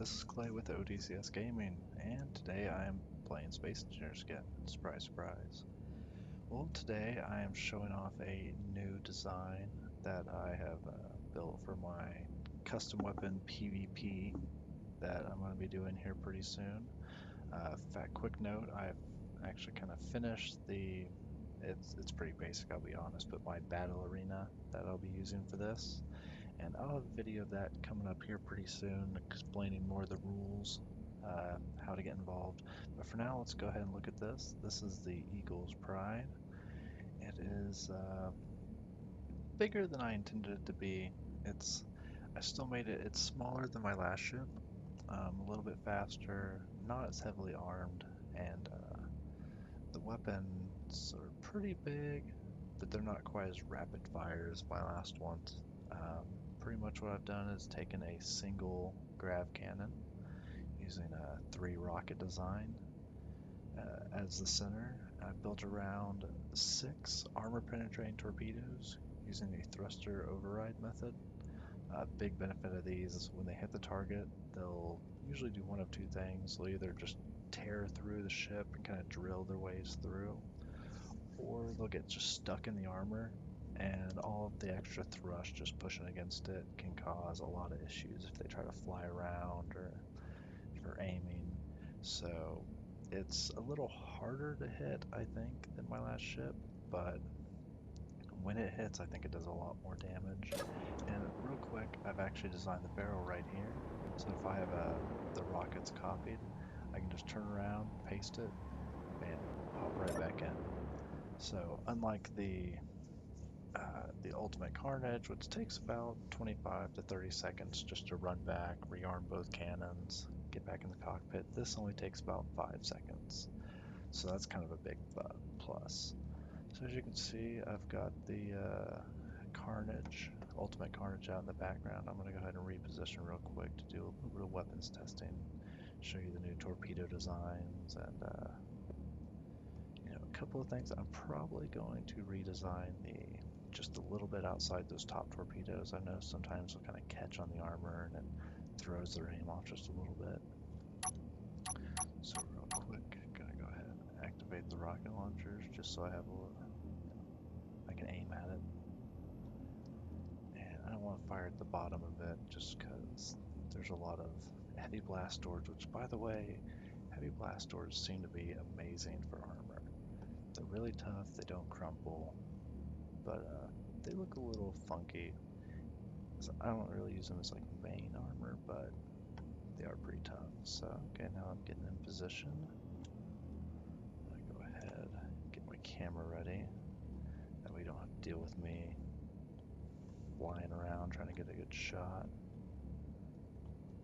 this is Clay with ODCS Gaming, and today I am playing Space Engineers again. Surprise, surprise. Well, today I am showing off a new design that I have built for my custom weapon PvP that I'm going to be doing here pretty soon. Quick note, I've actually kind of finished it's pretty basic, I'll be honest, but my battle arena that I'll be using for this. And I'll have a video of that coming up here pretty soon, explaining more of the rules, how to get involved. But for now, let's go ahead and look at this. This is the Eagle's Pride. It is bigger than I intended it to be. I still made it, it's smaller than my last ship, a little bit faster, not as heavily armed, and the weapons are pretty big, but they're not quite as rapid fire as my last ones. Pretty much what I've done is taken a single Grav Cannon using a 3 rocket design as the center. I built around 6 armor-penetrating torpedoes using the thruster override method. Big benefit of these is when they hit the target, they'll usually do one of two things. They'll either just tear through the ship and kind of drill their ways through, or they'll get just stuck in the armor, and all of the extra thrust just pushing against it can cause a lot of issues if they try to fly around or for aiming. So it's a little harder to hit, I think, than my last ship, but when it hits, I think it does a lot more damage. And real quick, I've actually designed the barrel right here. So if I have the rockets copied, I can just turn around, paste it, bam, pop right back in. So unlike the Ultimate Carnage, which takes about 25 to 30 seconds just to run back, rearm both cannons, get back in the cockpit, this only takes about 5 seconds. So that's kind of a big plus. So as you can see, I've got the Carnage, Ultimate Carnage out in the background. I'm going to go ahead and reposition real quick to do a little bit of weapons testing, show you the new torpedo designs, and a couple of things. I'm probably going to redesign just a little bit outside those top torpedoes. I know sometimes they'll kind of catch on the armor and it throws their aim off just a little bit. So real quick, gonna go ahead and activate the rocket launchers just so I have I can aim at it. And I don't want to fire at the bottom of it just because there's a lot of heavy blast doors, which by the way, heavy blast doors seem to be amazing for armor. They're really tough, they don't crumple, but they look a little funky. So I don't really use them as like main armor, but they are pretty tough. So okay, now I'm getting in position. I'm gonna go ahead, get my camera ready. That way you don't have to deal with me flying around trying to get a good shot.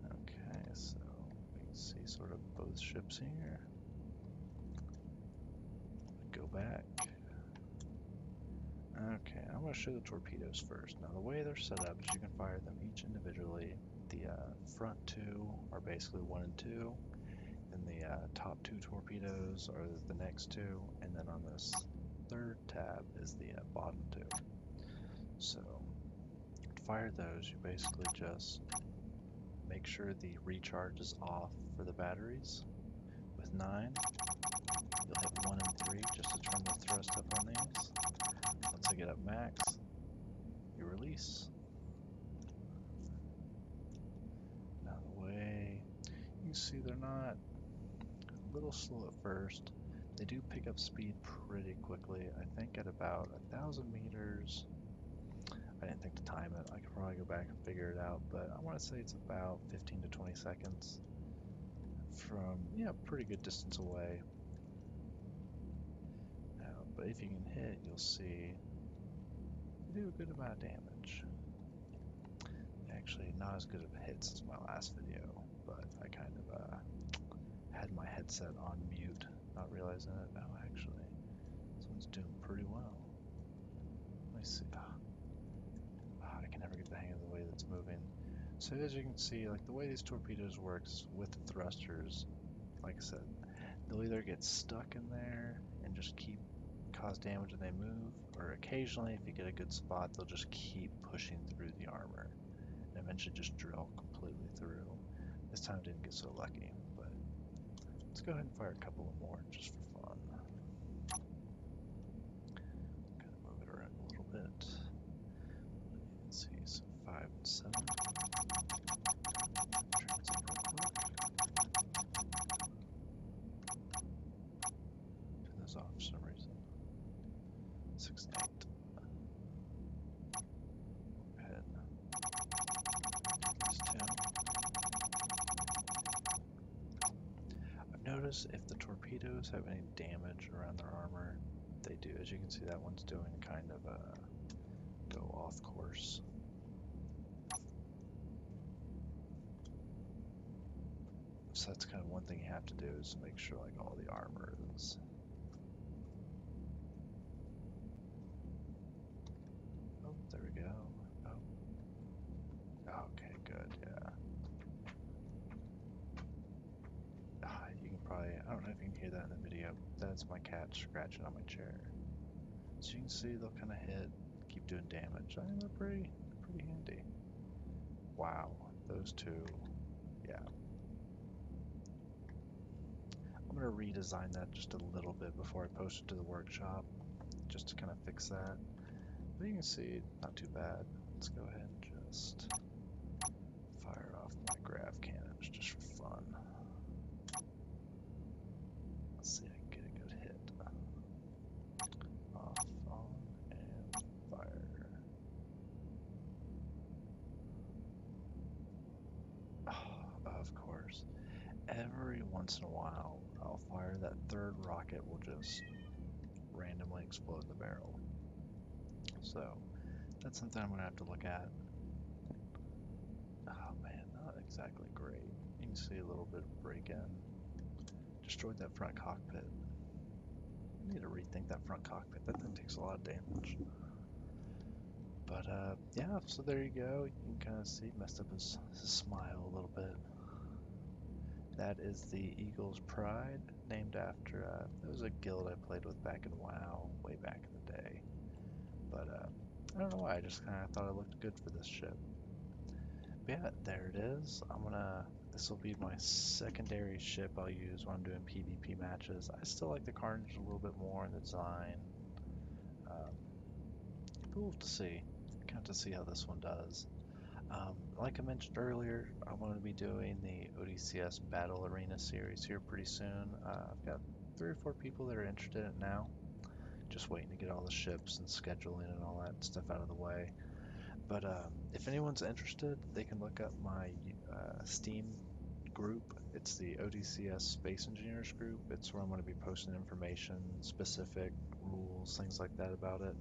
Okay, so we can see sort of both ships here. Go back. Okay, I'm going to show the torpedoes first. Now the way they're set up is you can fire them each individually. The front two are basically 1 and 2, then the top 2 torpedoes are the next 2, and then on this third tab is the bottom 2. So to fire those, you basically just make sure the recharge is off for the batteries. With 9, you'll hit 1 and 3 just to turn the thrust up on these. Once I get up max, you release. Now the way you see, they're not a little slow at first. They do pick up speed pretty quickly. I think at about 1,000 meters, I didn't think to time it. I could probably go back and figure it out, but I want to say it's about 15 to 20 seconds from, pretty good distance away. Now, but if you can hit, you'll see they do a good amount of damage. Actually, not as good of hits as my last video, but I kind of had my headset on mute, not realizing it. Oh, actually, this one's doing pretty well. Let me see. I can never get the hang of the way that's moving. So as you can see, like the way these torpedoes works with the thrusters, like I said, they'll either get stuck in there and just cause damage when they move, or occasionally if you get a good spot, they'll just keep pushing through the armor and eventually just drill completely through. This time didn't get so lucky, but let's go ahead and fire a couple of more just for fun. Kind of move it around a little bit. Let's see, so 5 and 7. Transit real quick. Turn those off for some reason. 6 and 8. Go ahead. These 2. I've noticed if the torpedoes have any damage around their armor, they do. As you can see, that one's doing kind of a go off course. So that's kind of one thing you have to do is make sure like all the armor is. Oh, there we go. Oh, okay, good. Yeah. You can probably, I don't know if you can hear that in the video. That's my cat scratching on my chair. So you can see they'll kind of hit, keep doing damage. I mean, they're pretty handy. Wow, those two, yeah. I'm gonna redesign that just a little bit before I post it to the workshop, just to kind of fix that. But you can see, not too bad. Let's go ahead and just fire off my Grav Cannons just for fun. Let's see if I can get a good hit. Off, on, and fire. Oh, of course. Every once in a while, I'll fire that third rocket will just randomly explode in the barrel. So that's something I'm gonna have to look at. Oh man, not exactly great. You can see a little bit of break-in. Destroyed that front cockpit. I need to rethink that front cockpit. That thing takes a lot of damage. But yeah, so there you go. You can kind of see messed up his smile a little bit. That is the Eagle's Pride, named after it was a guild I played with back in WoW, way back in the day. But I don't know why, I just kind of thought it looked good for this ship. But yeah, there it is. This will be my secondary ship I'll use when I'm doing PvP matches. I still like the Carnage a little bit more in the design. Um, but we'll have to see, kind of to see how this one does. Like I mentioned earlier, I'm going to be doing the ODCS Battle Arena series here pretty soon. I've got 3 or 4 people that are interested in it now. Just waiting to get all the ships and scheduling and all that stuff out of the way. But if anyone's interested, they can look up my Steam group. It's the ODCS Space Engineers group. It's where I'm going to be posting information, specific rules, things like that about it.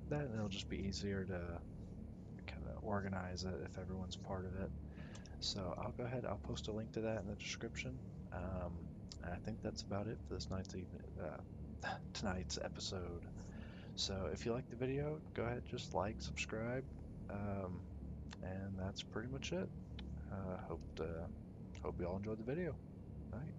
That it'll just be easier to kind of organize it if everyone's part of it. So I'll go ahead, I'll post a link to that in the description. And I think that's about it for this tonight's episode. So if you like the video, go ahead, just like, subscribe, um, and that's pretty much it. Hope you all enjoyed the video. All right.